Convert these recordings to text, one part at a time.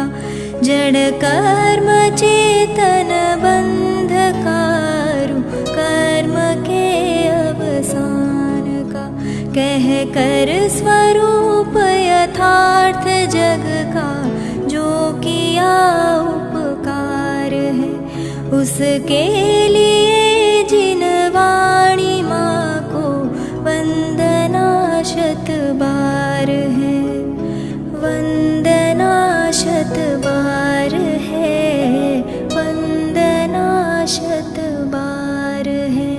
का जड़ कर्म चेतन बंधकारु कर्म के अवसान का कह कर स्वरूप यथार्थ जग का जो किया उपकार है उसके लिए जिन वाणी माँ को वंदना शत बार है वंदना शत बार है वंदना शत बार है।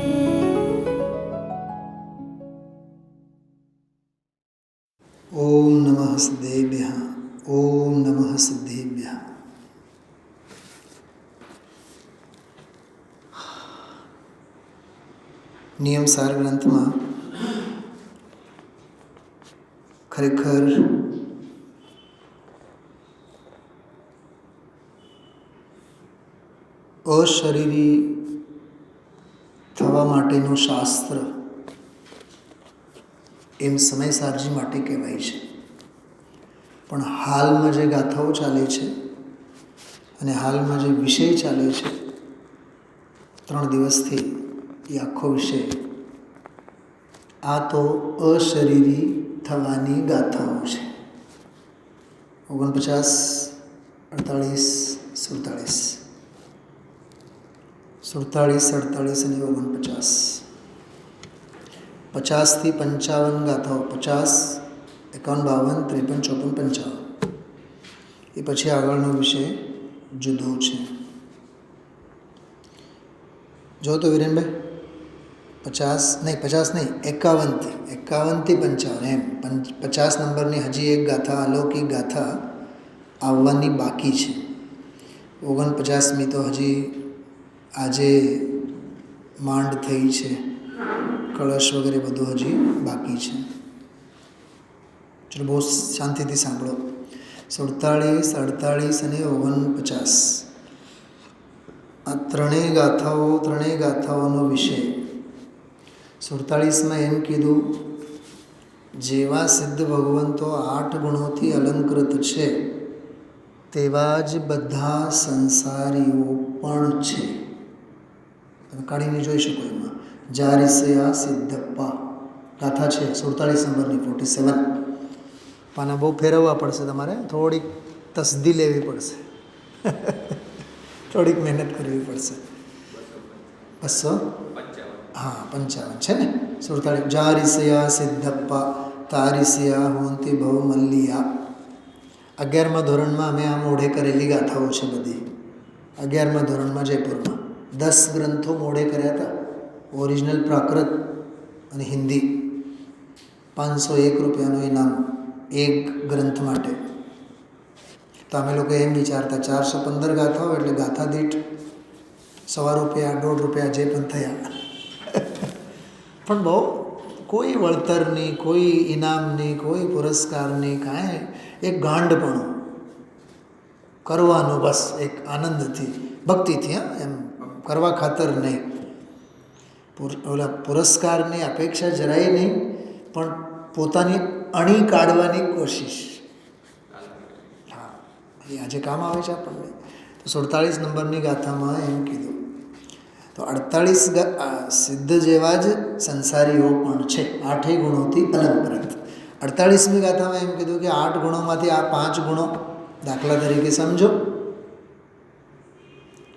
ओम नमः सिद्धेभ्यः ओम नमः सिद्धेभ्यः। નિયમ સાર ગ્રંથમાં ખરેખર અશરીરી થવા માટેનું શાસ્ત્ર એમ સમયસારજી માટે કહેવાય છે. પણ હાલમાં જે ગાથાઓ ચાલે છે અને હાલમાં જે વિષય ચાલે છે 3 દિવસથી એ આખો વિષય આ તો અશરીરી થવાની ગાથાઓ છે. 49, 48, 47, 48 અને 49, 50 થી 55 ગાથાઓ, 50, 51, 52, 53, 55 એ પછી આગળનો વિષય જુદો છે. જો તો વિરેનભાઈ 51 થી 55 એમ 50 નંબરની હજી એક ગાથા અલૌકિક ગાથા આવવાની બાકી છે. 49મી તો હજી આજે માંડ થઈ છે, કળશ વગેરે બધું હજી બાકી છે. ચલો બહુ શાંતિથી સાંભળો. 47, 48 અને 49 આ ત્રણેય ગાથાઓનો વિષય 47માં એમ કીધું જેવા સિદ્ધ ભગવંતો 8 ગુણોથી અલંકૃત છે તેવા જ બધા સંસારીઓ પણ છે. તમે કાઢીને જોઈ શકો એમાં જારિસયા સિદ્ધપ્પા ગાથા છે 47 નંબરની 47. પાના બહુ ફેરવવા પડશે, તમારે થોડીક તસદી લેવી પડશે, થોડીક મહેનત કરવી પડશે. 255 છે ને 47. જારિસયા સિદ્ધપ્પા તારિસયા હોંતિ ભવ મલ્લિયા. 11મા ધોરણમાં અમે આ મોઢે કરેલી ગાથાઓ છે બધી. 11મા ધોરણમાં જયપુરમાં 10 ગ્રંથો મોઢે કર્યા હતા, ઓરિજિનલ પ્રાકૃત અને હિન્દી. 501 રૂપિયાનું ઇનામ એક ગ્રંથ માટે. તો અમે લોકો એમ વિચારતા 415 ગાથાઓ એટલે ગાથા દીઠ ₹1.25, ₹1.5 જે પણ થયા. પણ બહુ કોઈ વળતરની, કોઈ ઇનામની, કોઈ પુરસ્કારની, કાંઈ એક ગાંડપણું કરવાનું બસ એક આનંદથી, ભક્તિથી, એમ કરવા ખાતર નહીં. ઓલા પુરસ્કારની અપેક્ષા જરાય નહીં, પણ પોતાની અણી કાઢવાની કોશિશ. હા, એ આજે કામ આવે છે આપણને. તો 47 નંબરની ગાથામાં એમ કીધું. તો 48 સિદ્ધ જેવા જ સંસારીઓ પણ છે, 8 ગુણોથી અલંકૃત. 48મી ગાથામાં એમ કીધું કે 8 ગુણોમાંથી આ 5 ગુણો દાખલા તરીકે સમજો.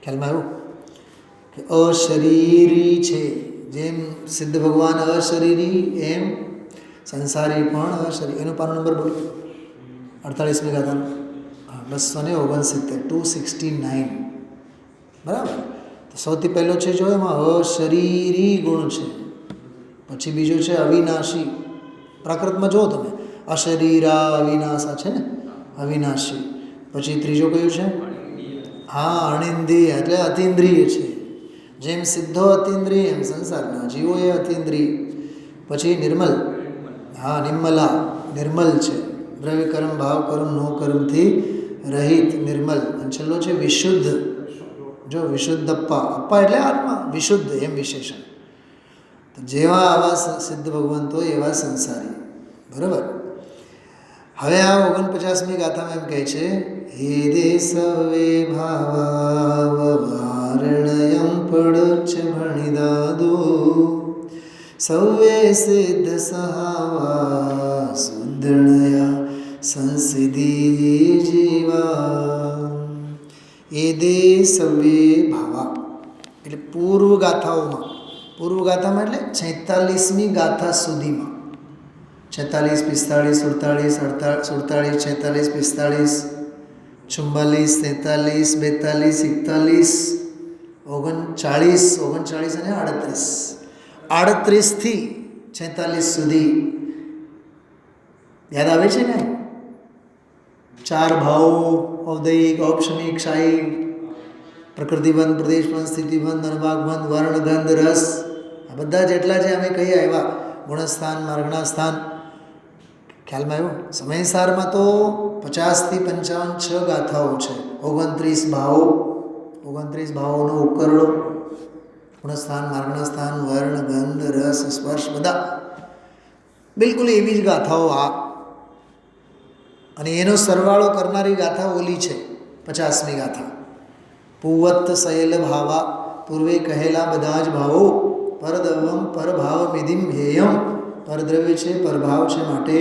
ખ્યાલમાં આવ્યું કે અશરીરી છે, જેમ સિદ્ધ ભગવાન અશરીરી એમ સંસારી પણ અશરીરી. એનો પાનો નંબર બોલો 48મી ગાથાનો. હા, 269, 269. બરાબર. તો સૌથી પહેલો છે જો એમાં અશરીરી ગુણ છે, પછી બીજો છે અવિનાશી. પ્રાકૃતમાં જુઓ તમે, અશરીરા અવિનાશા છે ને, અવિનાશી. પછી ત્રીજો કયું છે? હા, અણિંદ્રિય એટલે અતિન્દ્રિય છે. જેમ સિદ્ધો અતિન્દ્રિય એમ સંસારના જીવો એ અતિન્દ્રિય. પછી નિર્મલ, હા નિર્મલા, નિર્મલ છે, દ્રવ્ય કર્મ ભાવ કર્મ નો કર્મથી રહિત, નિર્મલ. અને છેલ્લો છે વિશુદ્ધ. જો વિશુદ્ધ અપ્પા, અપ્પા એટલે આત્મા, વિશુદ્ધ એમ વિશેષણ. તો જેવા આવા સિદ્ધ ભગવંતો એવા સંસારી. બરાબર. હવે આ 49મી ગાથામાં એમ કહે છે, હે દે સવે ભાવાવવારણયમ પડચ ભણિદાદો સૌવે સિદ્ધ સહાવા સુદૃણયા સંસિધિ જીવા. એ દે સવે ભાવા એટલે પૂર્વ ગાથાઓમાં, પૂર્વ ગાથામાં એટલે 46મી ગાથા સુધીમાં, 46, 45, 47, 48, 46, 45, 44, 43, 42, 41, 39 અને 38 થી 46 સુધી યાદ આવે છે ને? 4 ભાવો, ઔદયિક, ઔપશમિક, ક્ષાયિક, પ્રકૃતિબંધ, પ્રદેશબંધ, સ્થિતિબંધ, અનુભાગબંધ, વર્ણ, ગંધ, રસ, આ બધા જેટલા છે અમે કહીએ આવ્યા. ગુણસ્થાન, માર્ગણાસ્થાન, ખ્યાલમાં આવ્યો? સમયસારમાં તો 50 થી 55 6 ગાથાઓ છે. 29 ભાવો, 29 ભાવોનો ઉકરડો, ગુણસ્થાન, માર્ગણાસ્થાન, વર્ણ, ગંધ, રસ, સ્પર્શ, બધા બિલકુલ એવી જ ગાથાઓ આ. અને એનો સરવાળો કરનારી ગાથા ઓલી છે 50મી ગાથા. પૂવત્ત શૈલ ભાવા, પૂર્વે કહેલા બધા જ ભાવો, પરદવમ પરભાવ મિધિમ હેયમ, પરદ્રવ્ય છે, પરભાવ છે, માટે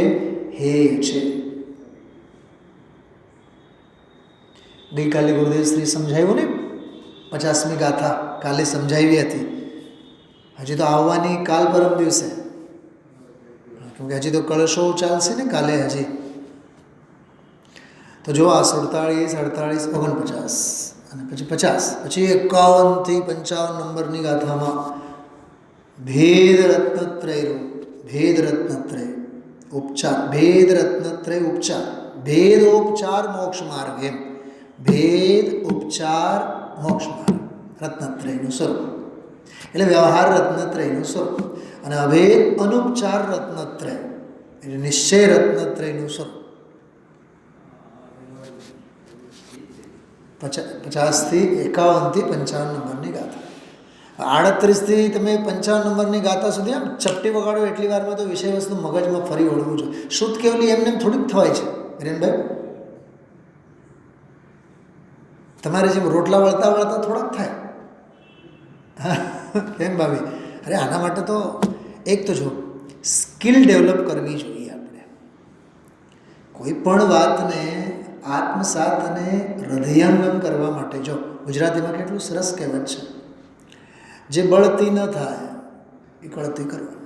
હેય છે. ગઈકાલે ગુરુદેવ શ્રી સમજાવ્યું ને 50મી ગાથા, કાલે સમજાવી હતી. હજી તો આવવાની કાલ પરમ દિવસે, કેમ કે હજી તો કળશો ચાલશે ને કાલે હજી. તો જો આ 47, 48, 49 અને પછી 50, પછી 51 થી 55 નંબરની ગાથામાં ભેદ રત્નત્રય, ભેદ રત્નત્રય ઉપચાર, ભેદ રત્નત્રય ઉપચાર, ભેદોપચાર મોક્ષ માર્ગ, એમ ભેદ ઉપચાર મોક્ષ માર્ગ રત્નત્રયનું સ્વરૂપ એટલે વ્યવહાર રત્નત્રયનું સ્વરૂપ, અને અભેદ અનુપચાર રત્નત્રય એટલે નિશ્ચય રત્નત્રયનું સ્વરૂપ. 50 થી 51 થી 55 નંબરની ગાથા. 38 થી તમે 55 નંબરની ગાથા સુધી આમ ચપટી વગાડો એટલી વારમાં તો વિષય વસ્તુ મગજમાં ફરી વળવું જોઈએ. શુદ્ધ કેવલી એમને થોડીક થવાય છે હિરેનભાઈ, તમારે જેમ રોટલા વળતા વળતા થોડાક થાય. કેમ ભાભી? અરે આના માટે તો એક તો જો સ્કિલ ડેવલપ કરવી જોઈએ આપણે. કોઈ પણ વાતને આત્મસાત અને હૃદયંગમ કરવા માટે, જો ગુજરાતીમાં કેટલું સરસ કહેવત છે, જે બળતી ન થાય એ કળતી કરવાનું.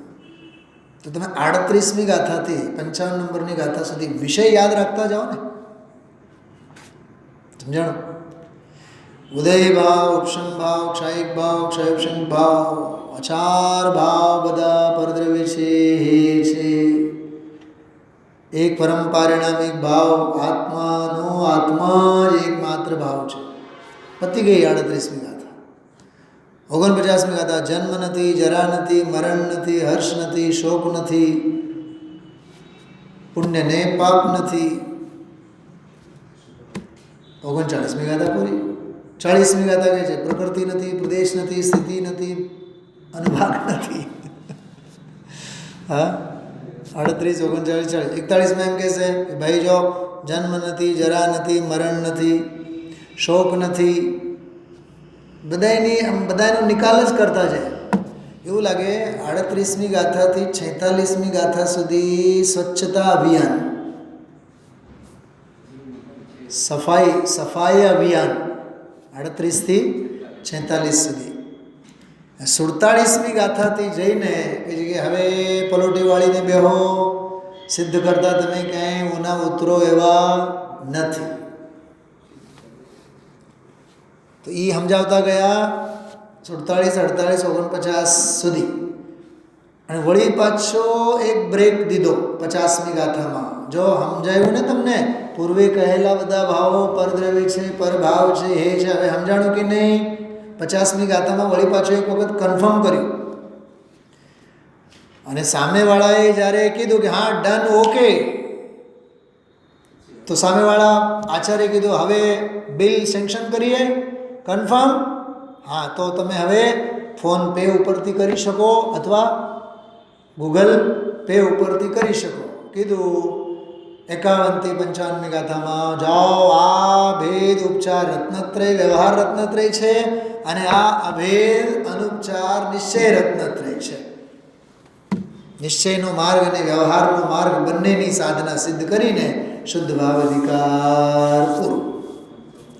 તો તમે 38મી ગાથાથી 55 નંબરની ગાથા સુધી વિષય યાદ રાખતા જાઓ ને, સમજાણું? ઉદય ભાવ, ઉપશમ ભાવ, ક્ષાયિક ભાવ, ક્ષયોપશમ ભાવ, અચાર ભાવ બધા પરદ્રવ્ય છે, હે છે. એક પરમ પારિણામિક ભાવ આત્માનો, આત્મા જ એકમાત્ર ભાવ છે. પતી ગઈ 38મી ગાથા. 49મી ગાથા જન્મ નથી, જરા નથી, મરણ નથી, હર્ષ નથી, શોક નથી, પુણ્ય ને પાપ નથી. 39મી ગાથા પૂરી. 40મી ગાથા કહે છે પ્રકૃતિ નથી, પ્રદેશ નથી, સ્થિતિ નથી, અનુભાગ નથી. હા, 38, 39, 40. 41માં એમ કહેશે કે ભાઈ જો જન્મ નથી, જરા નથી, મરણ નથી, શોક નથી, બધાનો નિકાલ જ કરતા જાય. એવું લાગે 38મી ગાથાથી 46મી ગાથા સુધી સ્વચ્છતા અભિયાન, સફાઈ અભિયાન 38 થી 46 સુધી. 47મી ગાથાથી જઈને કે હવે પલોટી વાળીને બેહો, સિદ્ધ કરતા તમે ક્યાંય ઉના ઉતરો એવા નથી. તો એ સમજાવતા ગયા 47, 48, 49 સુધી. અને વળી પાછો એક બ્રેક દીધો 50મી ગાથામાં. જો સમજાયું ને તમને, પૂર્વે કહેલા બધા ભાવો પરદ્રવ્ય છે, પરભાવ છે, હે છે. હવે સમજાણું કે નહીં? 50મી ગાથામાં વળી પાછું એક વખત કન્ફર્મ કર્યું. અને સામેવાળાએ જ્યારે કીધું કે હા ડન, ઓકે, તો સામેવાળા આચાર્ય કીધું હવે બિલ સેન્કશન કરીએ, કન્ફર્મ? હા, તો તમે હવે ફોન પે ઉપરથી કરી શકો અથવા ગૂગલ પે ઉપરથી કરી શકો. કીધું 51થી 55મી ગાથામાં જાઓ. આ ભેદ ઉપચાર રત્નત્રય વ્યવહાર રત્નત્રય છે અને આ અભેદ અનુપચાર નિશ્ચય રત્નત્રય છે. નિશ્ચયનો માર્ગ અને વ્યવહારનો માર્ગ બંનેની સાધના સિદ્ધ કરીને શુદ્ધ ભાવ અધિકાર પૂરું.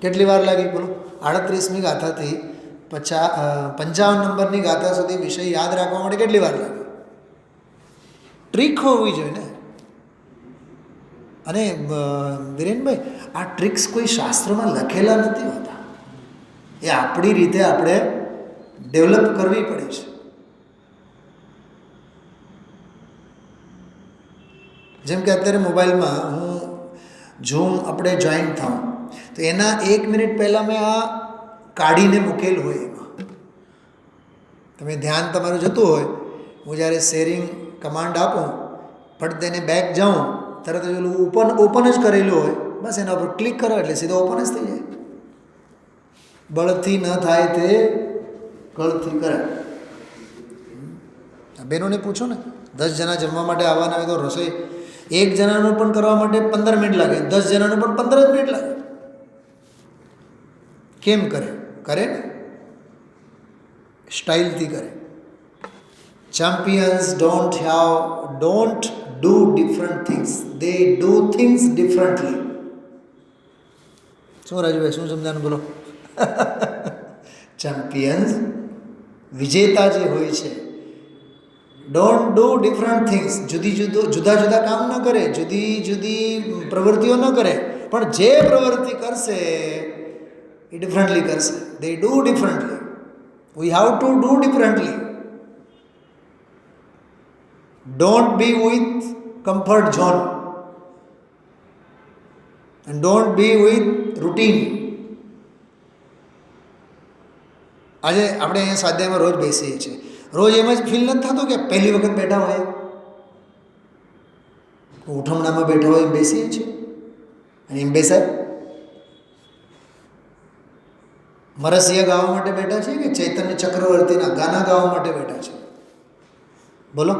કેટલી વાર લાગી બોલો? 38મી ગાથાથી 55 નંબરની ગાથા સુધી વિષય યાદ રાખવા માટે કેટલી વાર લાગી? ટ્રીક હોવી જોઈએ ને. અને વિરેનભાઈ, આ ટ્રિક્સ કોઈ શાસ્ત્રમાં લખેલા નથી હોતા, એ આપણી રીતે આપણે ડેવલપ કરવી પડે છે. જેમ કે અત્યારે મોબાઈલમાં હું ઝૂમ આપણે જોઈન થાઉં તો એના 1 મિનિટ પહેલાં મેં આ કાઢીને મૂકેલ હોય. એમાં તમે ધ્યાન તમારું જતું હોય, હું જ્યારે શેરિંગ કમાન્ડ આપું ફટ દઈને બેક જાઉં, તરત જ ઓપન જ કરેલું હોય, બસ એના ઉપર ક્લિક કરો એટલે સીધો ઓપન જ થઈ જાય. બળથી ન થાય તે કળથી કરે. બહેનોને પૂછો ને, 10 જણા જમવા માટે આવવાના હોય તો રસોઈ 1 જણાનું પણ કરવા માટે 15 મિનિટ લાગે, 10 જણાનું પણ 15 જ મિનિટ લાગે. કેમ કરે? કરે ને સ્ટાઇલથી કરે. Champions don't do different things, they do things differently. શું રાજુભાઈ, શું સમજાનું બોલો? ચેમ્પિયન્સ વિજેતા જે હોય છે, ડોન્ટ ડુ ડિફરન્ટ થિંગ્સ, જુદા જુદા કામ ન કરે, જુદી પ્રવૃત્તિઓ ન કરે, પણ જે પ્રવૃત્તિ કરશે એ ડિફરન્ટલી કરશે. They do differently. We have to do differently. Don't be with comfort zone and don't be with routine. આજે આપણે અહીંયા સ્વાધ્યાયમાં રોજ બેસીએ છીએ, રોજ એમ જ ફીલ નથી થતું કે પહેલી વખત બેઠા હોય, ઉઠમણામાં બેઠા હોય એમ બેસીએ છીએ અને એમ બેસાય. મરસિયા ગાવા માટે બેઠા છે કે ચૈતન્ય ચક્રવર્તીના ગાના ગાવા માટે બેઠા છે? બોલો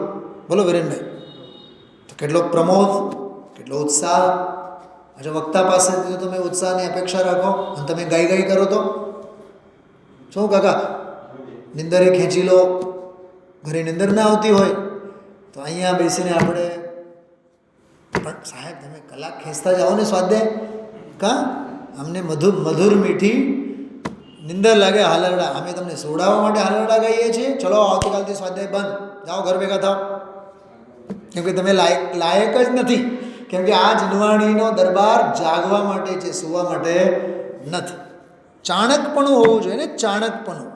બોલો વિરેનભાઈ. તો કેટલો પ્રમોદ, કેટલો ઉત્સાહ. આજે વક્તા પાસેથી તમે ઉત્સાહની અપેક્ષા રાખો અને તમે ગાઈ કરો તો શું કાકા? નિંદરે ખેંચી લો, ઘરે નિંદર ના આવતી હોય તો અહીંયા બેસીને આપણે પણ સાહેબ તમે કલાક ખેંચતા જાઓ ને સ્વાધ્યાય. અમને મધુર મીઠી નિંદર લાગે હાલરડા, અમે તમને સોડાવવા માટે હાલરડા ગાઈએ છીએ. ચલો આવતીકાલથી સ્વાધ્યાય બંધ, જાઓ ઘર ભેગા થાઓ. કેમ કે તમે લાયક જ નથી. કેમ કે આ જનવાણીનો દરબાર જાગવા માટે છે, સૂવા માટે નથી. ચાણકપણું હોવું જોઈએ ને, ચાણકપણું.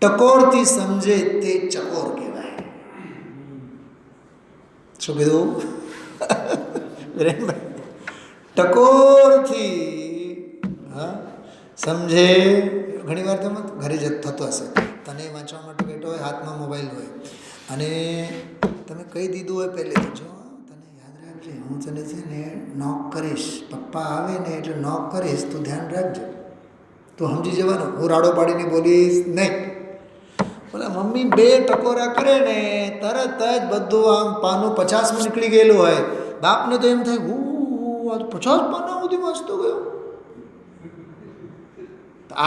ટકોરથી સમજે તે ચકોર કહેવાય. શું કીધું ટકોરથી સમજે. ઘણી વાર તમે ઘરે થતો હશે, તને વાંચવા માટે બેઠો હોય, હાથમાં મોબાઈલ હોય અને તમે કહી દીધું હોય પહેલેથી, જો તને યાદ રાખજે હું તને છે ને નોક કરીશ, પપ્પા આવે ને એટલે નોક કરીશ, તું ધ્યાન રાખજો. તું સમજી જવાનું, હું રાડો પાડીને બોલીશ નહીં. બોલા મમ્મી 2 ટકોરા કરે ને તરત જ બધું આમ પાનું 50માં નીકળી ગયેલું હોય. બાપને તો એમ થાય, આજ 50 પાના સુધી વાંચતો ગયો.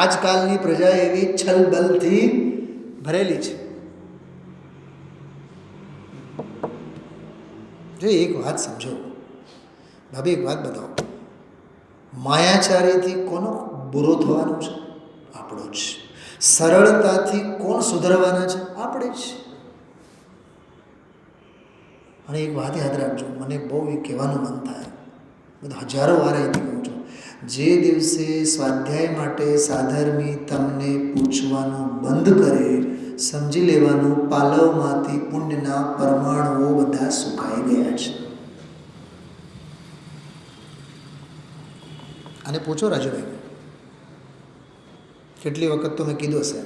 આજકાલની પ્રજા એવી છલબલથી ભરેલી છે. જો એક વાત સમજો ભાભી, એક વાત બતાવો, માયાચારીથી કોનો બુરો થવાનો છે? આપણો જ. સરળતાથી કોણ સુધરવાના છે? આપણે જ. અને એક વાત યાદ રાખજો, મને બહુ એ કહેવાનું મન થાય, બધા હજારો વાર અહીંથી કહું છું, જે દિવસે સ્વાધ્યાય માટે સાધર્મી તમને પૂછવાનું બંધ કરે, સમજી લેવાનું પાલવમાંથી પુણ્યના પરમાણુઓ બધા સુકાઈ ગયા છે. અને પૂછો રાજુભાઈ, કેટલી વખત તો મેં કીધું હશે,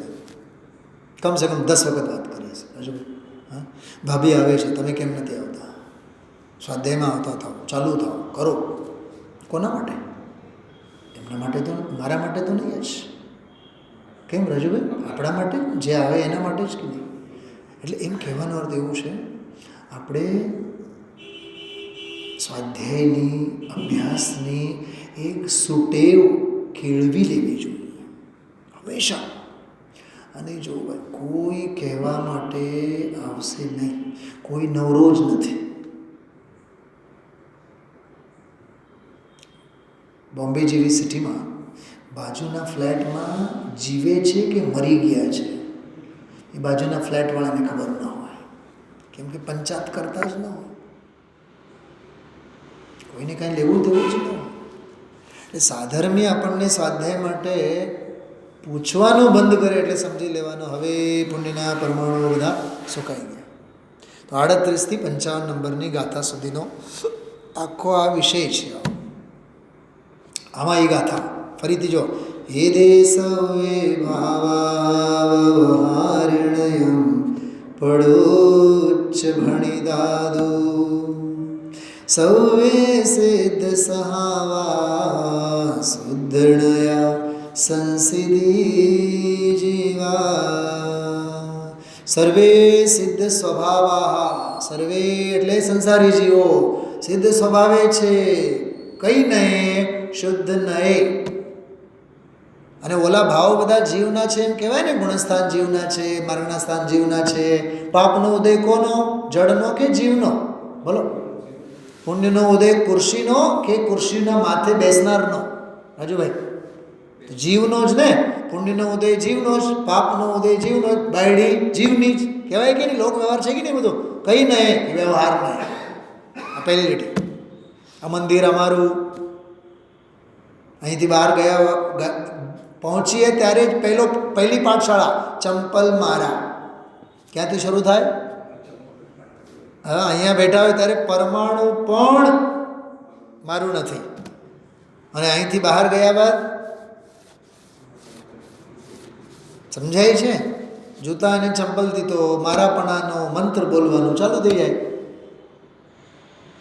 કમસે કમ 10 વખત વાત કરી હશે રાજુભાઈ. હા, ભાભી આવે છે, તમે કેમ નથી આવતા? સ્વાધ્યાયમાં આવતા થાઓ, ચાલુ થાઓ, કરો. કોના માટે? એમના માટે તો, મારા માટે તો નહીં જ. કેમ રાજુભાઈ? આપણા માટે, જે આવે એના માટે જ કે નહીં. એટલે એમ કહેવાનો અર્થ એવું છે, આપણે સ્વાધ્યાયની, અભ્યાસની એક સુટેવ કેળવી લેવી જોઈએ હંમેશા. અને જો ભાઈ કોઈ કહેવા માટે આવશે નહીં, કોઈ નવરો જ નથી. બોમ્બે જેવી સિટીમાં બાજુના ફ્લેટમાં જીવે છે કે મરી ગયા છે એ બાજુના ફ્લેટવાળાને ખબર ન હોય, કેમ કે પંચાયત કરતા જ ન હોય, કોઈને કાંઈ લેવું દેવું જ ન હોય. એટલે સાધર્મી આપણને સ્વાધ્યાય માટે પૂછવાનું બંધ કરે એટલે સમજી લેવાનું હવે પુણ્યના પરમાણુઓ બધા સુકાઈ ગયા. તો 38 થી 55 નંબરની ગાથા સુધીનો આખો આ વિષય છે. આમાં એ ગાથા ફરીથી જો. હે દેસવે ભાવાવહારિણયમ પડોચ્ચ ભણિદાદુ સૌવે સિદ્ધ સહાવા સુદ્ધણયા સંસિધિ જીવા. સર્વે સિદ્ધ સ્વભાવા, સર્વે એટલે સંસારી જીવો સિદ્ધ સ્વભાવે છે, કઈ નહીં શુદ્ધ નહીં. અને ઓલા ભાવ બધા જીવના છે એમ કહેવાય ને, ગુણસ્થાન જીવના છે, માર્ગના સ્થાન જીવના છે. પાપનો ઉદય કોનો? જડનો કે જીવનો? બોલો. પુણ્યનો ઉદય કુર્શીનો કે કુર્શીના માથે બેસનારનો? રાજુભાઈ, જીવનો જ ને. પુણ્યનો ઉદય જીવનો જ, પાપનો ઉદય જીવનો જ, બાયડી જીવની જ કહેવાય કે નહીં? લોક વ્યવહાર છે કે નહીં બધું? કઈ નહીં વ્યવહાર નહીં. આ પહેલી લીટી. આ મંદિર અમારું. અહીંથી બહાર ગયા પહોંચીએ ત્યારે જ પહેલી પાઠશાળા ચંપલ મારા ક્યાંથી શરૂ થાય? હા, અહીંયા બેઠા હોય ત્યારે પરમાણુ પણ મારું નથી. અને અહીંથી બહાર ગયા બાદ સમજાય છે, જૂતા અને ચંપલથી તો મારાપણાનો મંત્ર બોલવાનું ચાલુ થઈ જાય.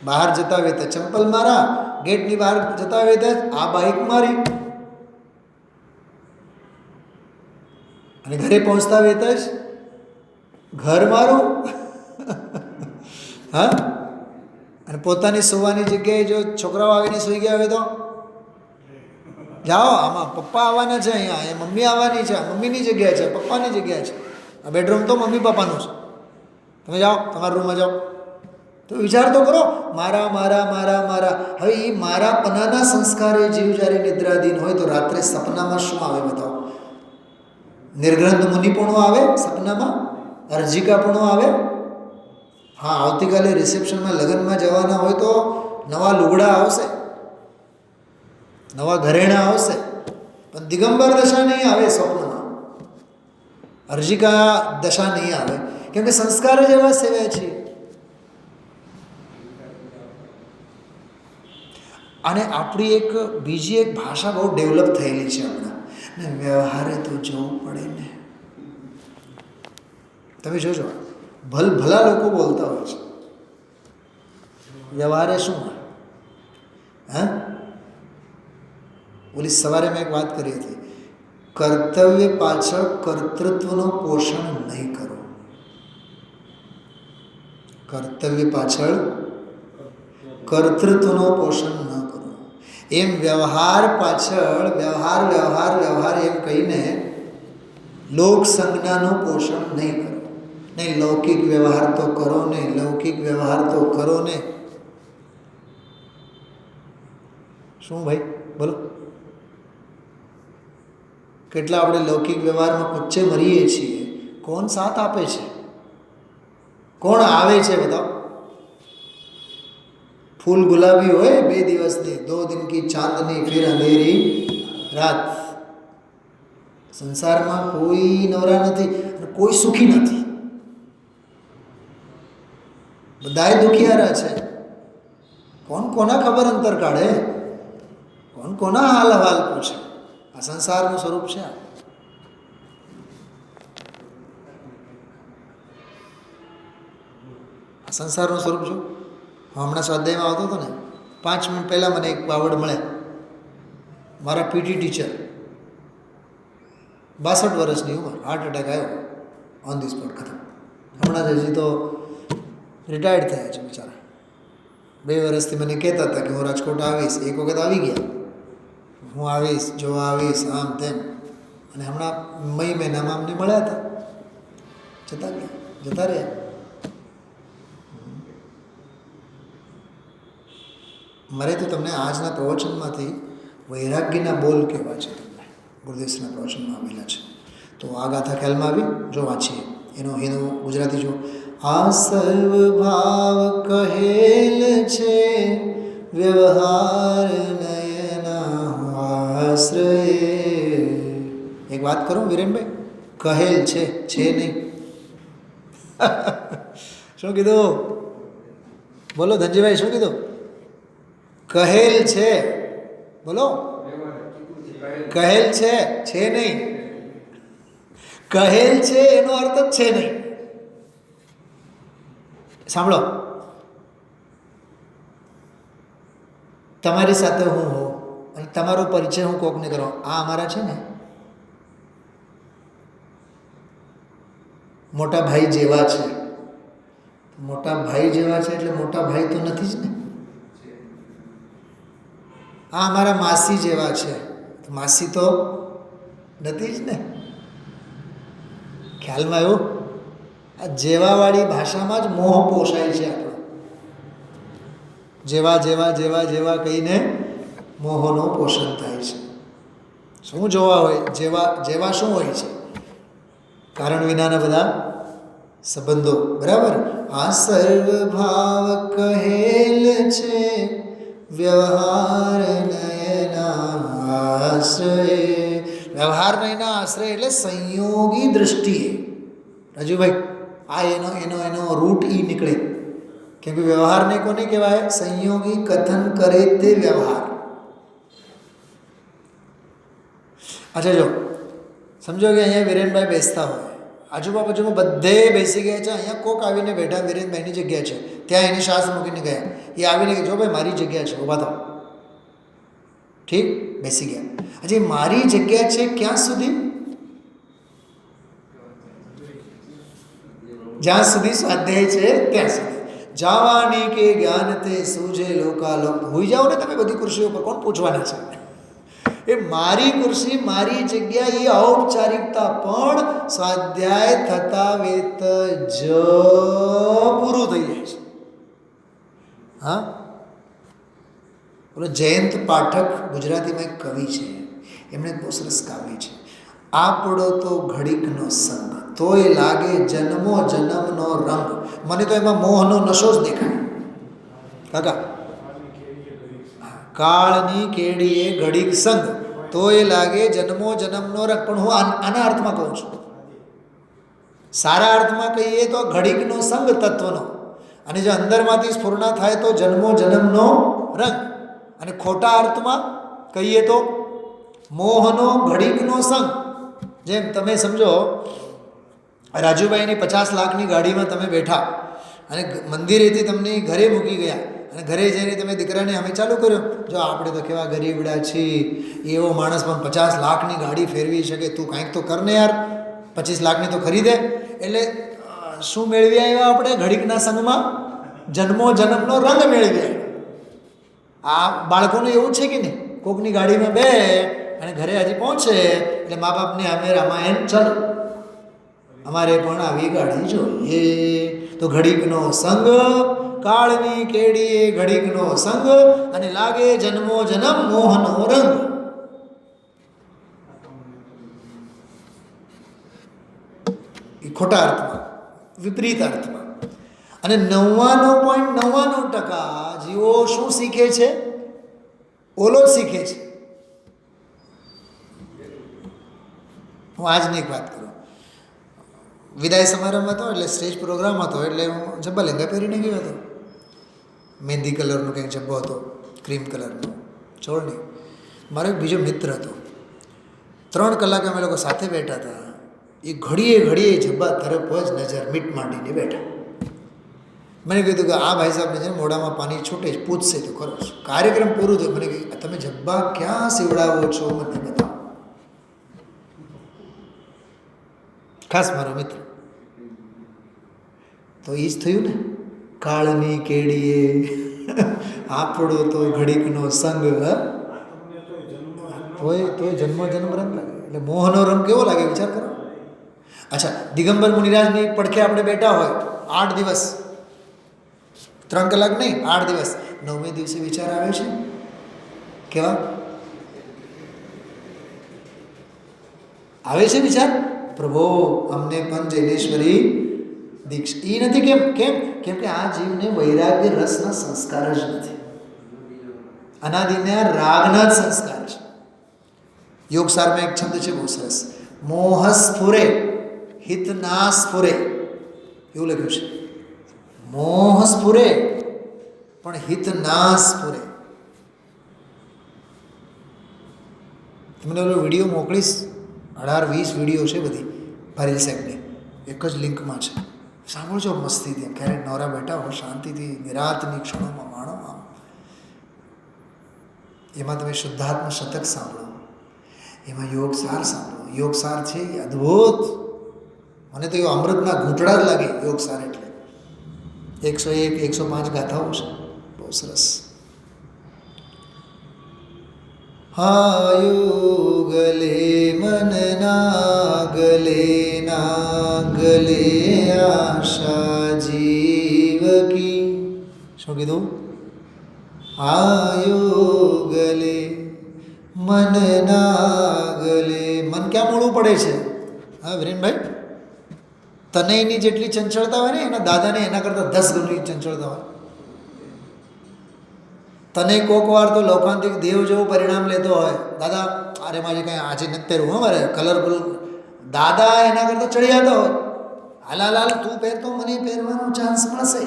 બહાર જતા વેતા ચંપલ મારા, ગેટની બહાર જતા વેતા આ બાઇક મારી, અને ઘરે પહોંચતા વેતા જ ઘર મારું. હા, અને પોતાની સુવાની જગ્યાએ જો છોકરાઓ આવીને સૂઈ ગયા હોય તો જાઓ, આમાં પપ્પા આવવાના છે, અહીંયા મમ્મી આવવાની છે, મમ્મીની જગ્યા છે, પપ્પાની જગ્યા છે, આ બેડરૂમ તો મમ્મી પપ્પાનું છે, તમે જાઓ તમારા રૂમમાં જાઓ. તો વિચાર તો કરો, મારા મારા મારા મારા. હવે એ મારા પનાના સંસ્કારે જીવ જ્યારે નિદ્રાધીન હોય તો રાત્રે સપનામાં શું આવે બતાવો? નિર્ગ્રંથ મુનિપણું આવે સપનામાં, અર્જિકાપણું આવે. હા, આવતીકાલે રિસેપ્શનમાં લગ્નમાં જવાના હોય તો નવા લુગડા આવશે, નવા ઘરેણાં આવશે, પણ દિગંબર દશા નહીં આવે સ્વપ્નમાં, અર્જિકા દશા નહીં આવે, કેમ કે સંસ્કાર જ એવા સેવ્યા છે. અને આપણી એક બીજી એક ભાષા બહુ ડેવલપ થયેલી છે હમણાં, ને વ્યવહારે તો જવું પડે ને. તમે જોજો, ભલા લોકો બોલતા હોય છે વ્યવહારે શું હોય. હા, ઓલી સવારે મેં એક વાત કરી હતી, કર્તવ્ય પાછળ કર્તૃત્વનો પોષણ નહીં કરો. કર્તવ્ય પાછળ કર્તૃત્વનો પોષણ ન કરો. એમ વ્યવહાર પાછળ વ્યવહાર વ્યવહાર વ્યવહાર એમ કહીને લોક સંજ્ઞાનું પોષણ નહીં કરો. નહીં, લૌકિક વ્યવહાર તો કરો ને, લૌકિક વ્યવહાર તો કરો ને. શું ભાઈ બોલો? કેટલા આપણે લૌકિક વ્યવહારમાં કુચ્ચે મરીએ છીએ. કોણ સાથ આપે છે? કોણ આવે છે બતાવો? ફૂલ ગુલાબી હોય 2 દિવસની, 2 દિન કી ચાંદની ફિર અંધેરી રાત. સંસારમાં કોઈ નવરા નથી અને કોઈ સુખી નથી, બધાય દુખિયારા છે. કોણ કોના ખબર અંતર કાઢે? કોણ કોના હાલ હવાલ પૂછે? આ સંસારનું સ્વરૂપ છે. આ સંસારનું સ્વરૂપ છું. હમણાં સ્વાધ્યાયમાં આવતો હતો ને, 5 મિનિટ પહેલાં મને એક બાવળ મળ્યા, મારા પીટી ટીચર, 62 વર્ષની ઉંમર, હાર્ટ એટેક આવ્યો, ઓન ધી સ્પોટ ખતમ. હમણાં જ હજી તો રિટાયર્ડ થયા છે બિચારા. 2 વર્ષથી મને કહેતા હતા કે હું રાજકોટ આવીશ. એક વખત આવી ગયા, હું આવીશ, જોવા આવીશ, આમ તેમ. અને હમણાં મઈ મહિનામાં અમને મળ્યા હતા, જતા રહ્યા. મારે તો તમને આજના પ્રવચનમાંથી વૈરાગ્યના બોલ કહેવા છે. તમને ગુરુદેવના પ્રવચનમાં આવેલા છે. તો આ ગાથા ખ્યાલમાં આવી? જો વાંચીએ એનું ગુજરાતી જો. આ સર્વ ભાવ કહેલ છે, વ્યવહાર નયના આશ્રય. એક વાત કરું વિરેનભાઈ, કહેલ છે નહીં. શું કીધું? બોલો ધનજીભાઈ, શું કીધું? કહેલ છે. બોલો, કહેલ છે નહીં. કહેલ છે એનો અર્થ જ છે નહીં. સાંભળો, તમારી સાથે હું હોઉં અને તમારો પરિચય હું કોકને કરો, આ અમારા છે ને મોટા ભાઈ જેવા છે. મોટા ભાઈ જેવા છે એટલે મોટા ભાઈ તો નથી જ ને. આ અમારા માસી જેવા છે, માસી તો નથી જ ને. ખ્યાલમાં આવ્યું? આ જેવાવાળી ભાષામાં જ મોહ પોષાય છે આપણો. જેવા જેવા જેવા જેવા કહીને મોહનો પોષણ થાય છે. શું જોવા હોય? જેવા શું હોય છે? કારણ વિનાના બધા સંબંધો. બરાબર? આ સર્વ ભાવ કહેલ છે, વ્યવહાર નયના આશ્રય. વ્યવહાર નયના આશ્રય એટલે સંયોગી દૃષ્ટિએ. રાજુભાઈ, આ એનો રૂટ ઈ નીકળે. કેમ કે વ્યવહારને કોને કહેવાય? સંયોગી કથન કરે તે વ્યવહાર. અચ્છા, જો સમજો કે અહીંયા વિરેનભાઈ બેસતા હોય, આજુબાજુમાં બધે બેસી ગયા છે. અહીંયા કોક આવીને બેઠા, વિરેનભાઈની જગ્યા છે, ત્યાં એની શ્વાસ મૂકીને ગયા. એ આવીને જો ભાઈ મારી જગ્યા છે, ઊભા થાઓ. ઠીક, બેસી ગયા. હજી મારી જગ્યા છે ક્યાં સુધી? જ્યાં સુધી સ્વાધ્યાય છે ત્યાં સુધી. જાવાની કે જ્ઞાન તે સૂજે લોકાલોક. હોઈ જાઓ ને તમે બધી ખુરશીઓ પર, કોણ પૂછવાના છે? એ મારી ખુરશી, મારી જગ્યા, એ ઔપચારિકતા પણ સ્વાધ્યાય થતા વેત જ પૂરું થઈ જાય છે. હા, બોલો, જયંત પાઠક ગુજરાતીમાં એક કવિ છે, એમણે બહુ સરસ કાવ્ય છે. આપણો તો ઘડીકનો સંગ, તોય લાગે જન્મો જન્મનો રંગ. મને તો એમાં મોહનો નશો જ દેખાય કાકા. કાળની કેડીએ ઘડીક સંગ, તોય લાગે જન્મો જન્મનો રંગ. પણ હું આના અર્થમાં કહું છું. સારા અર્થમાં કહીએ તો ઘડીકનો સંગ તત્વનો, અને જો અંદરમાંથી સ્ફુરણા થાય તો જન્મો જન્મનો રંગ. અને ખોટા અર્થમાં કહીએ તો મોહનો ઘડીકનો સંગ. જેમ તમે સમજો, રાજુભાઈની 50 લાખની ગાડીમાં તમે બેઠા અને મંદિરેથી તમને ઘરે મૂકી ગયા, અને ઘરે જઈને તમે દીકરાને અમે ચાલુ કર્યો, જો આપણે તો કેવા ગરીબડા છીએ, એવો માણસ પણ 50 લાખની ગાડી ફેરવી શકે, તું કાંઈક તો કર ને યાર, 25 લાખની તો ખરીદે. એટલે શું મેળવી આવ્યા આપણે? ઘડીકના સંગમાં જન્મો જન્મનો રંગ મેળવી આવ્યા. આ બાળકોનું એવું છે કે નહીં? કોકની ગાડીમાં બે અને ઘરે હજી પહોંચે એટલે મા બાપને અમે રામાયણ ચાલો, અમારે પણ આવી ગાડી જોઈએ. તો ઘડીકનો સંગ, કાળની કેડીએ ઘડીકનો સંગ, અને લાગે જન્મો જન્મ મોહનો રંગ. એ ખોટા અર્થમાં, વિપરીત અર્થમાં. અને 99.99% જીવો શું શીખે છે? ઓલો શીખે છે. હું આજની એક વાત કરું. વિદાય સમારંભ હતો, એટલે સ્ટેજ પ્રોગ્રામ હતો, એટલે હું જબ્બા લેંગા પહેરીને ગયો હતો. મહેંદી કલરનો કંઈક જબ્બો હતો, ક્રીમ કલરનો ચોળની. મારો એક બીજો મિત્ર હતો. 3 કલાક અમે લોકો સાથે બેઠા હતા. એ ઘડીએ જબ્બા તરફ જ નજર મીટ માંડીને બેઠા. મને કીધું કે આ ભાઈ સાહેબને છે ને મોઢામાં પાણી છૂટે જ, પૂછશે તો ખરો. કાર્યક્રમ પૂરું થયો, મને કહ્યું તમે જબ્બા ક્યાં સીવડાવો છો, મને બતાવો. ખાસ મારો મિત્ર. તો એ જ થયું ને, કાળની કેડીએ આપણો તો ઘડીકનો સંગ. તોય જન્મ રંગ લાગે. એટલે મોહનો રંગ કેવો લાગે વિચાર કરો. અચ્છા, દિગંબર મુનિરાજની પડખે આપણે બેઠા હોય 8 દિવસ, 3 કલાક નહીં, 8 દિવસ. 9મે દિવસે વિચાર આવે છે કેવા આવે છે વિચાર, પ્રભુ અમને પણ જૈનેશ્વરી દીક્ષા. એ નથી કેમ કે આ જીવને વૈરાગ્ય રસના સંસ્કાર જ નથી, અનાદિના રાગના જ સંસ્કાર છે. યોગસારમાં એક છંદ છે બહુ સરસ, મોહ સ્ફુરે હિત ના સ્ફુરે, એવું લખ્યું છે. મોહ સ્ફુરે પણ હિત ના સ્ફુરે. તમને ઓલો વિડીયો મોકલીશ, 18-20 વિડીયો છે બધી પારીલ સાહેબની, એક જ લિંકમાં છે. સાંભળજો મસ્તીથી, ક્યારેક નવરા બેઠા હો શાંતિથી નિરાતની ક્ષણોમાં માણો. આમ એમાં તમે શુદ્ધાત્મ શતક સાંભળો, એમાં યોગસાર સાંભળો. યોગસાર છે એ અદ્ભુત. મને તો એ અમૃતના ઘૂંટડા જ લાગે યોગસાર એટલે. 101, 105 ગાથાઓ છે, બહુ સરસ. હાયુ ગલે મન ના ગલે આશા જીવ કી. શું કીધું? આયો ગલે મન ના ગલે. મન ક્યાં મોડું પડે છે? હા વિરેનભાઈ, તનયની જેટલી ચંચળતા હોય ને એના દાદાને એના કરતાં 10 ગણી ચંચળતા હોય. તને કોક વાર તો લૌકાંતિક દેવ જેવું પરિણામ લેતો હોય. દાદા અરે મારે કાંઈ આજે નથી પહેરવું, મારે કલરફુલ. દાદા એના કરતાં ચડી જતા હોય, હાલાલાલ તું પહેરતો મને પહેરવાનો ચાન્સ મળશે.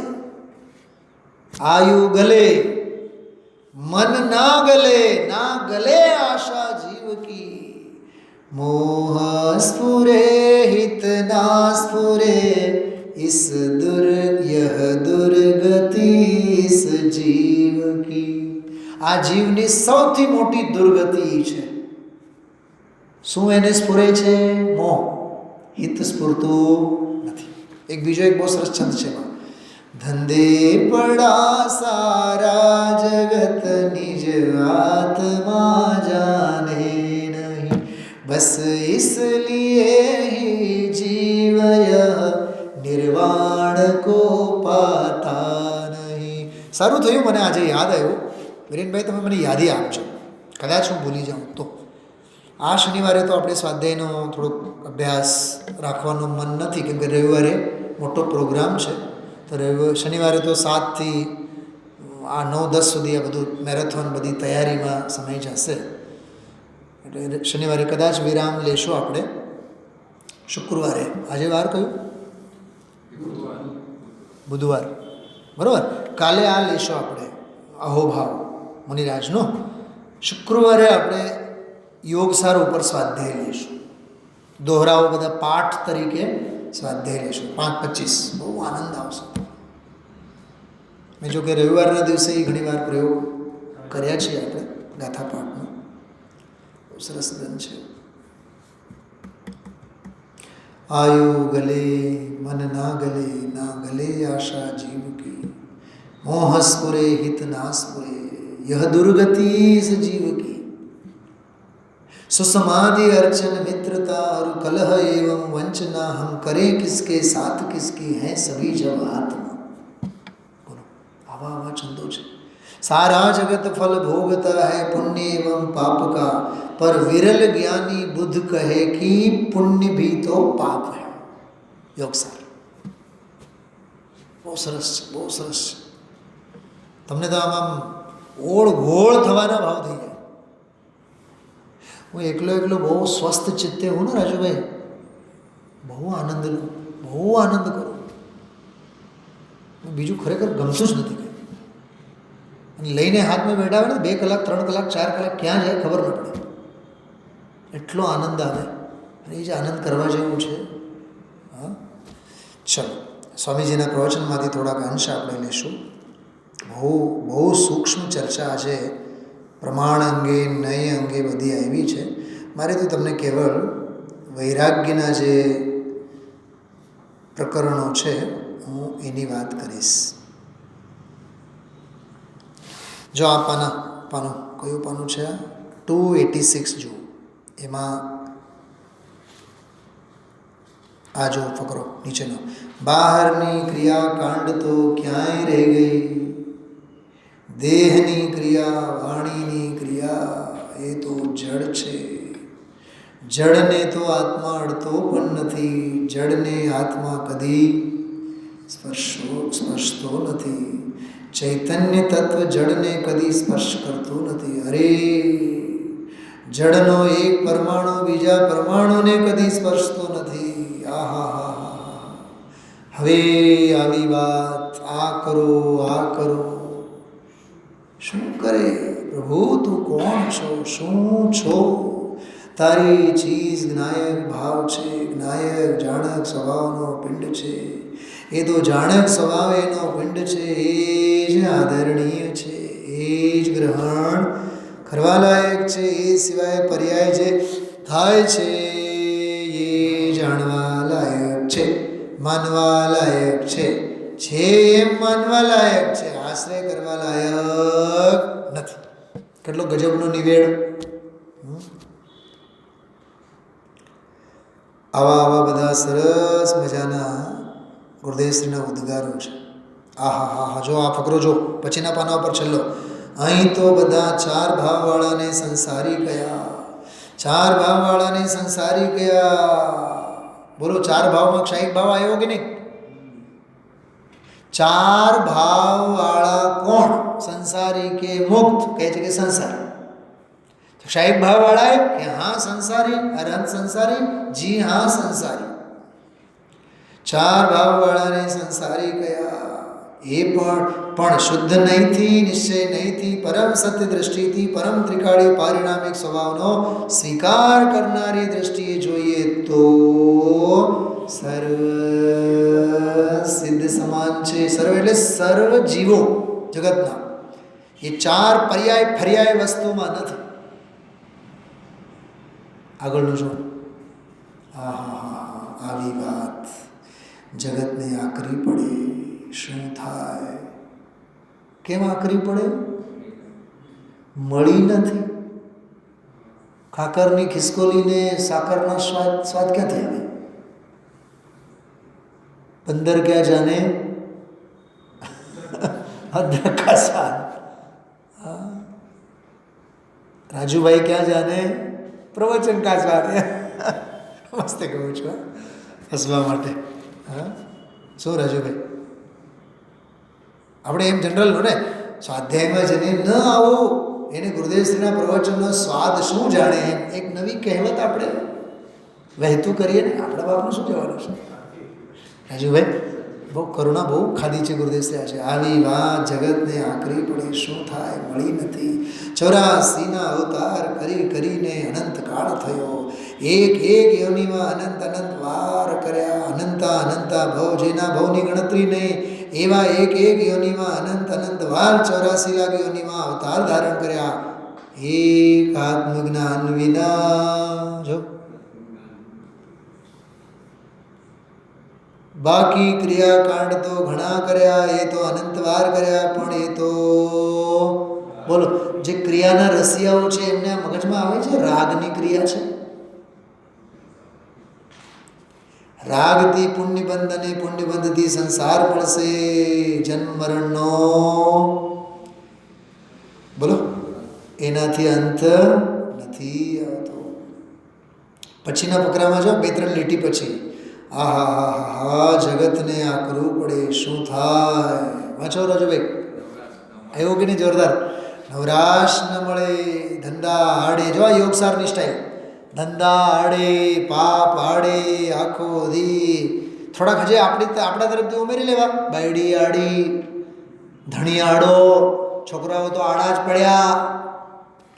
આયુ ગલે મન ના ગલે આશા જીવ કી. મોહ સ્ફુરે હિત ના સ્ફુરે ઇસ દુર્ગતિ ઇસ જીવ કી. આ જીવની સૌથી મોટી દુર્ગતિ છે. શું એને સ્ફુરે છે? મોહ. હિત સ્ફુરતું નથી. એક બીજો એક બહુ સરસ છંદ છે એમાં, ધંધે પડા સારા જગત નિજ આત્મા જાને નહીં, બસ ઇસલિએ હી જીવ નિર્વાણ કો પાતા નહીં. સારું થયું મને આજે યાદ આવ્યું. વિરેનભાઈ તમે મને યાદી આપજો, કદાચ હું ભૂલી જાઉં તો. આ શનિવારે તો આપણે સ્વાધ્યાયનો થોડોક અભ્યાસ રાખવાનું મન નથી, કેમ કે રવિવારે મોટો પ્રોગ્રામ છે. તો શનિવારે તો 7 થી 9-10 સુધી આ બધું મેરેથોન બધી તૈયારીમાં સમય જશે. એટલે શનિવારે કદાચ વિરામ લેશું આપણે. શુક્રવારે, આજે વાર કયું? બુધવાર, બરાબર. કાલે આ લેશું આપણે અહોભાવ મુનિરાજનો. શુક્રવારે આપણે યોગસાર ઉપર સ્વાધ્યાય લઈશું. દોહરાઓ બધા પાઠ તરીકે સ્વાધ્યાય લઈશું 5-25. બહુ આનંદ આવશે. મેં જો કે રવિવારના દિવસે ઘણીવાર પ્રયોગ કર્યા છીએ આપણે ગાથા પાઠનો. બહુ સરસ ગ્રંથ છે. આયુ ગલે મન ના ગલે આશા જીવ કી. મોહ સ્ફુરે હિત ના સ્ફુરે यह दुर्गति इस जीव की. सुसमाधि अर्चन मित्रता और कलह एवं वंचना हम करें किसके साथ किसकी हैं सभी जब आत्मा. बोलो आवा आवा छंदो છે. सारा जगत फल भोगता है पुण्य एवं पाप का, पर विरल ज्ञानी बुद्ध कहे कि पुण्य भी तो पाप है. योगसार બહુ સરસ છે, બહુ સરસ છે. તમને તો આમ ઓળ ઘોળ થવાના ભાવ થઈ જાય. હું એકલો બહુ સ્વસ્થ ચિત્તે હું ને રાજુભાઈ, બહુ આનંદ લઉં, બહુ આનંદ કરું. બીજું ખરેખર ગમતું જ નથી કંઈ. અને લઈને હાથમાં બેઠા હોય ને 2 કલાક 3 કલાક 4 કલાક ક્યાં જાય ખબર ન પડે. એટલો આનંદ આવે. અને એ જ આનંદ કરવા જેવું છે. હા, ચલો સ્વામીજીના પ્રવચનમાંથી થોડાક અંશ આપણે લઈશું. બહુ સૂક્ષ્મ ચર્ચા આજે પ્રમાણ અંગે નય અંગે બધી આવી છે. મારે તો તમને કેવળ વૈરાગ્યના જે પ્રકરણો છે હું એની વાત કરીશ. જો આ પાનું કયું પાનું છે? 286 જો એમાં આ જો ફકરો નીચેનો, બહારની ક્રિયાકાંડ તો ક્યાંય રહી ગઈ, દેહની ક્રિયા વાણીની ક્રિયા એ તો જડ છે. જડને તો આત્મા અડતો પણ નથી, જડને આત્મા કદી સ્પર્શતો નથી. ચૈતન્ય તત્વ જડને કદી સ્પર્શ કરતો નથી. અરે જડનો એક પરમાણુ બીજા પરમાણુને કદી સ્પર્શતો નથી. આહા, હવે આવી વાત, આ કરો આ કરો. શું કરે પ્રભુ? તું કોણ છો? શું છો? તારી ચીજ જ્ઞાયક ભાવ છે, જ્ઞાયક જાણક સ્વભાવનો પિંડ છે. એ તો જાણક સ્વભાવ એનો પિંડ છે, એ જ આદરણીય છે, એ જ ગ્રહણ કરવા લાયક છે. એ સિવાય પર્યાય જે થાય છે એ જાણવા લાયક છે, માનવા લાયક છે એમ માનવા લાયક છે, આશ્રય કરવા લાયક નથી. કેટલો ગજબનો નિવેડ! આવા બધા સરસ મજાના ગુરુદેવશ્રીના ઉદ્ગારો છે. આહા, જો આ ફકરો જો પછીના પાના પર છેલ્લો. અહીં તો બધા 4 ભાવવાળાને સંસારી કયા, 4 ભાવવાળાને સંસારી કયા. બોલો, 4 ભાવમાં ક્ષાયિક ભાવ આવ્યો કે નહીં? 4 ભાવવાળા કોણ? સંસારી કે મુક્ત? કહે છે કે સંસારી. ક્ષાયિક ભાવવાળા કે હા સંસારી, અરહંત સંસારી? જી હા સંસારી. 4 ભાવવાળાને સંસારી કયા. એ પણ શુદ્ધ નહીંથી, નિશ્ચય નહીંથી, પરમ સત્ય દ્રષ્ટિથી, પરમ ત્રિકાળી પારિણામિક સ્વભાવનો સ્વીકાર કરનારી દ્રષ્ટિએ જોઈએ તો સર્વ સિદ્ધ સમાન છે. સર્વ એટલે સર્વ જીવો જગતના. એ 4 પર્યાય વસ્તુમાં નથી. આગળનું જો. આવી વાત જગતને આકરી પડે. શું થાય? કેમ આકરી પડે? મળી નથી. ખાકરની ખિસકોલીને સાકરના સ્વાદ ક્યાંથી આવે? 15 ક્યાં જાને અદરક કા સ્વાદ. રાજુભાઈ ક્યાં જાને પ્રવચન કા સ્વાદ. મસ્ત કહું છું હસવા માટે. શું રાજુભાઈ? આપણે એમ જનરલ ને સ્વાધ્યાયમાં જઈને ન આવો, એને ગુરુદેવશ્રીના પ્રવચનનો સ્વાદ શું જાણે, એમ એક નવી કહેવત આપણે વહેતું કરીએ ને. આપણા બાપનું શું જવાનું છે? રાજુભાઈ બહુ કરુણા બહુ ખાધી છે ગુરુદેવશ્રી આજે. આવી વાત જગતને આકરી પડે. શું થાય? મળી નથી. 84ના અવતાર કરીને અનંત કાળ થયો. એક યોનિમાં અનંત વાર કર્યા. અનંતા ભવ, જેના ભવની ગણતરી નહીં એવા એક યોનિમાં અનંત વાર 84 લાખ યોનિમાં અવતાર ધારણ કર્યા. એક આત્મજ્ઞાન વિના. જો બાકી ક્રિયાકાંડ તો ઘણા કર્યા, એ તો અનંત વાર કર્યા. પણ એ તો બોલો, જે ક્રિયાના રસિયાઓ છે એમને આ મગજમાં આવે છે રાગની ક્રિયા છે. રાગથી પુણ્યબંધ અને પુણ્યબંધથી સંસાર પડશે. જન્મ મરણનો બોલો એનાથી અંત નથી આવતો. પછીના ફકરામાં જો 2-3 લીટી પછી આહા જગતને આ કરવું પડે. શું થાય? વાંચો રાજુભાઈ. આવ્યો કે નહીં? જોરદાર. નવરાશ ન મળે, ધંધા હાડે. જો યોગસારની સ્ટાઈલ. ધંધા હાડે, પાપ હાડે, આખો દી થોડાક હજી આપણા તરફથી ઉમેરી લેવા. બાયડી આડી, ધણી આડો, છોકરાઓ તો આડા જ પડ્યા.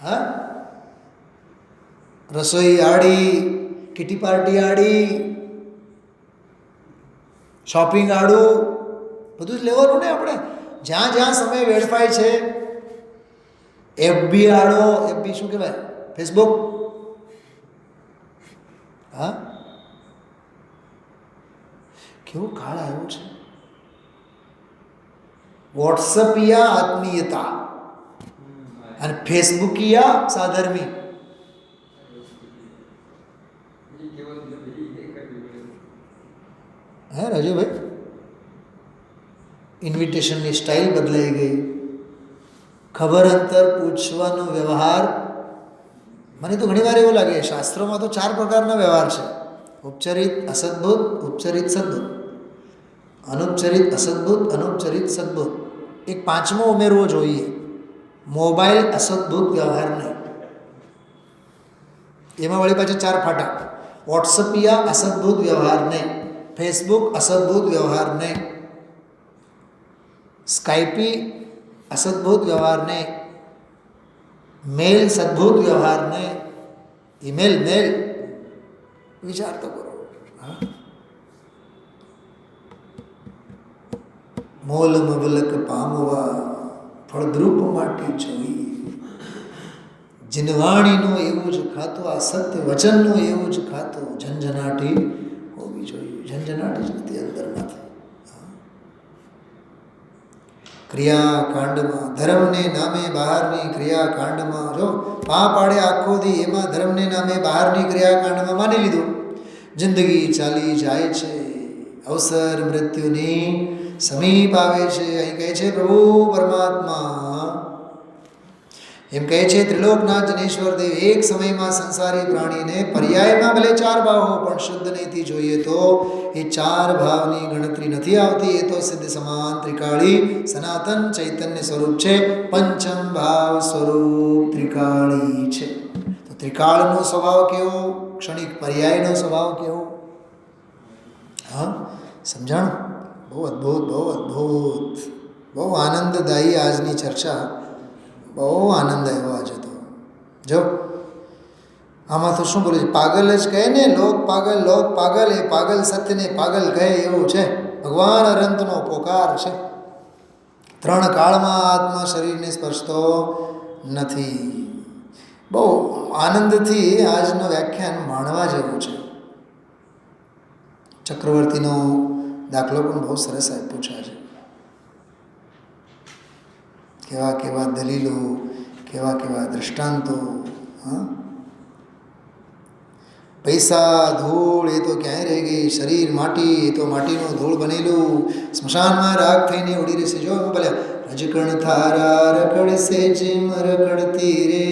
હા, રસોઈ આડી, કિટી પાર્ટી આડી, શોપિંગ આડું, બધું જ લેવાનું ને આપણે. જ્યાં જ્યાં સમય વેડફાય છે. એફબી આડો. એફબી શું કહેવાય? ફેસબુક. હા, કેવો કાળ આવ્યો છે. વોટ્સઅપિયા આત્મીયતા. અને ફેસબુકિયા સાધર્મી. હે રાજુભાઈ, ઇન્વિટેશનની સ્ટાઇલ બદલાઈ ગઈ. ખબર અંતર પૂછવાનો વ્યવહાર. મને તો ઘણી વાર એવું લાગે શાસ્ત્રોમાં તો 4 પ્રકારના વ્યવહાર છે: ઉપચરિત, અસદભૂત, ઉપચરિત, સદભૂત, અનુપચરિત, અસદભૂત, અનુપચરિત, સદભૂત. એક 5મો ઉમેરવો જોઈએ: મોબાઈલ અસદભૂત વ્યવહાર નહીં. એમાં વળી પાછા 4 ફાટા: વોટ્સઅપિયા અસદભૂત વ્યવહાર નહીં, ફેસબુક અસદભૂત વ્યવહાર નહીં, સ્કાઈપી અસદભૂત વ્યવહાર નહીં, મેલ સદભૂત વ્યવહાર નહીં, ઈમેલ મેલ. વિચાર તો કરો. મોલ મબલક પામવા ફળદ્રુપ માટી જોઈ. જીનવાણીનું એવું જ ખાતું, આ સત્ય વચનનું એવું જ ખાતું. ઝંઝનાટી હોવી જોઈએ. ઝંઝનાટ જ નથી અંદરમાંથી. ક્રિયાકાંડમાં ધર્મને નામે બહારની ક્રિયાકાંડમાં જો પા પાડે આખો દી, એમાં ધર્મને નામે બહારની ક્રિયાકાંડમાં માની લીધું. જિંદગી ચાલી જાય છે, અવસર મૃત્યુની સમીપ આવે છે. અહીં કહે છે પ્રભુ પરમાત્મા એમ કહે છે, ત્રિલોકનાથ જનેશ્વર દેવ એક સમયમાં સંસારી પ્રાણીને પર્યાયમાં ભલે 4 ભાવ પણ શુદ્ધ નહીંથી જોઈએ તો એ 4 ભાવની ગણતરી નથી આવતી. એ તો સિદ્ધ સમાન ત્રિકાળી સનાતન ચૈતન્ય સ્વરૂપ છે. પંચમ ભાવ સ્વરૂપ ત્રિકાળી છે. તો ત્રિકાળનો સ્વભાવ કેવો, ક્ષણિક પર્યાયનો સ્વભાવ કેવો? હા, સમજાણું? બહુ અદ્ભુત, બહુ અદ્ભુત, બહુ આનંદદાયી આજની ચર્ચા. બહુ આનંદ આવ્યો આજે તો. જો આમાં તો શું બોલે છે? પાગલ જ કહે ને, લોક પાગલ, એ પાગલ સત્યને પાગલ કહે એવું છે. ભગવાન અનંતનો પોકાર છે. 3 કાળમાં આત્મા શરીરને સ્પર્શતો નથી. બહુ આનંદથી આજનું વ્યાખ્યાન માણવા જેવું છે. ચક્રવર્તીનો દાખલો પણ બહુ સરસ આપ્યો છે આજે. કેવા કેવા દલીલો, કેવા કેવા દૃષ્ટાંતો. હા, પૈસા ધૂળ એ તો ક્યાંય રહી ગઈ, શરીર માટી એ તો માટીનું ધૂળ બનેલું, સ્મશાનમાં રાગ થઈને ઉડી રહેશે. જો ભલે રજકણ થારા રખડશે જેમ રખડતી રે,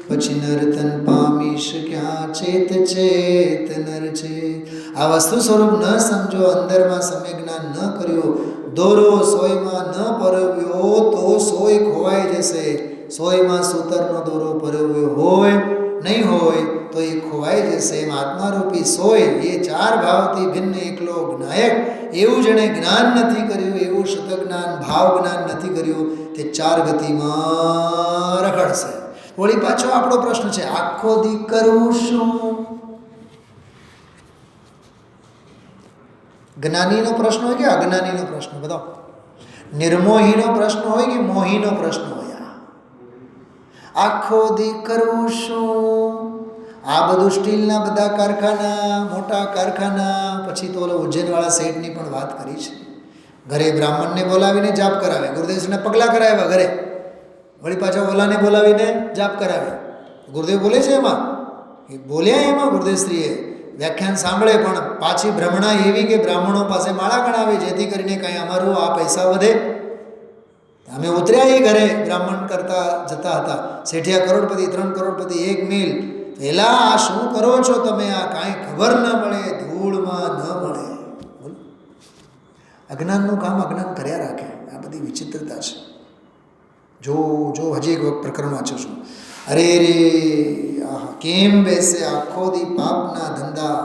પછી નર્તન પામીશ ક્યાં ચેત ચેત નર છે. આ વસ્તુ સ્વરૂપ ન સમજો, અંદરમાં સમ્યક જ્ઞાન ન કર્યું, દોરો સોયમાં ન પરવ્યો તો સોય ખોવાઈ જશે. સોયમાં સૂતરનો દોરો પરવ્યો હોય નહીં હોય તો એ ખોવાઈ જશે. એમ આત્મારૂપી સોય એ 4 ભાવથી ભિન્ન એકલો જ્ઞાયક. એવું જેણે જ્ઞાન નથી કર્યું, એવું શત જ્ઞાન ભાવ જ્ઞાન નથી કર્યું, તે 4 ગતિમાં રખડશે. વળી પાછો આપણો પ્રશ્ન છે, આખો દી કરવું શું? જ્ઞાનીનો પ્રશ્ન હોય કે અજ્ઞાનીનો પ્રશ્ન? બતાવો. નિર્મોહીનો પ્રશ્ન હોય કે મોહીનો પ્રશ્ન હોય? આખો દી કરવું શું? આ બધું સ્ટીલના બધા કારખાના, મોટા કારખાના, પછી તો ઓલો ઉજ્જૈનવાળા સેઠની પણ વાત કરી છે. ઘરે બ્રાહ્મણને બોલાવીને જાપ કરાવે, ગુરુદેવના પગલાં કરાવ્યા ઘરે, વળી પાછા ઓલાને બોલાવીને જાપ કરાવે. ગુરુદેવ બોલે છે એમાં, એ બોલ્યા એમાં ગુરુદેવશ્રીએ વ્યાખ્યાન સાંભળે, પણ પાછી ભ્રમણા એવી કે બ્રાહ્મણો પાસે માળા ગણાવે જેથી કરીને કાંઈ અમારું આ પૈસા વધે. અમે ઉતર્યા એ ઘરે બ્રાહ્મણ કરતા જતા હતા. શેઠિયા કરોડપતિ, 3 કરોડપતિ, 1 મિલ. પેલા આ શું કરો છો તમે? આ કાંઈ ખબર ન મળે, ધૂળમાં ન મળે. અજ્ઞાનનું કામ અજ્ઞાન કર્યા રાખે. આ બધી વિચિત્રતા છે. જો હજી એક પ્રકરણ વાંચું છું. અરે રે આહા, કેમ બેસે આખો દી પાપના ધંધા,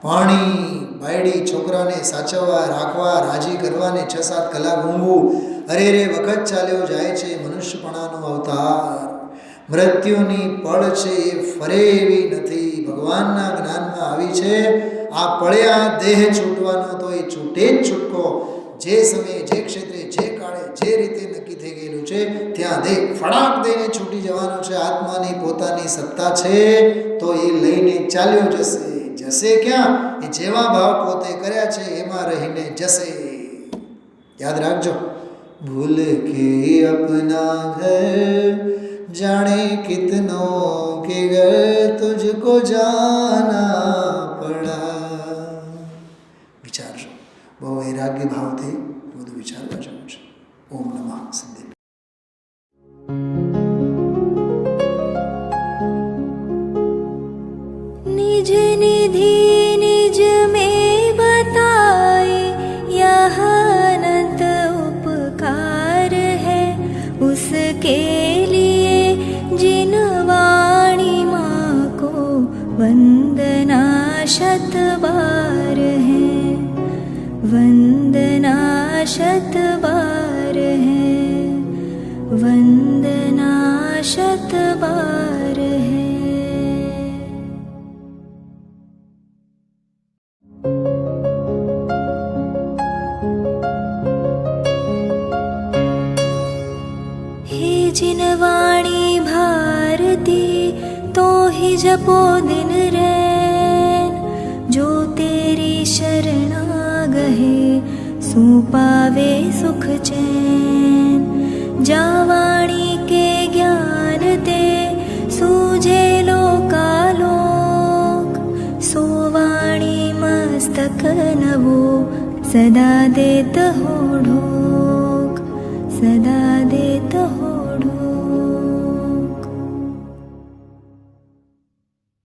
પાણી બાયડી છોકરાને સાચવવા રાખવા રાજી કરવાને 6-7 કલાક ઊંઘવું. અરે રે વખત ચાલ્યો જાય છે, મનુષ્યપણાનો અવતાર. મૃત્યુની પળ છે એ ફરે એવી નથી, ભગવાનના જ્ઞાનમાં આવી છે. આ પળે આ દેહ છૂટવાનો તો એ છૂટે જ છૂટકો. જે સમયે, જે ક્ષેત્રે, જે કાળે, જે રીતે નક્કી થઈ ગયેલું છે ત્યાં દેહ ફડાક દઈને છૂટી જવાનો છે. આત્માની પોતાની સત્તા છે તો એ લઈને ચાલ્યો જશે. જશે ક્યાં? એ જેવા ભાવ પોતે કર્યા છે એમાં રહીને જશે. યાદ રાખજો, ભૂલ કે અપના ઘર जाने कितनों के घर तुझको जाना पड़ा। विचारजो, બહુ વૈરાગ્ય ભાવથી બધું વિચારવા જેવું છે. ઓમ નમઃ સિદ્ધેશ્વરાય. निज निधि निज में बताए यह अनंत उपकार है, उसके लिए जिन वाणी माँ को वंदना शत बार है, वंदना शत बार है, वंदना शत बार है. हे जिन वाणी भारती तो ही जपो दिन रैन, जो तेरी शरणा गहे सो पावे सुख चैन. जा वाणी के ज्ञान ते सूझे लोकालोक, सो वाणी मस्तक नवो सदा देत हो ढोक, सदा देत हो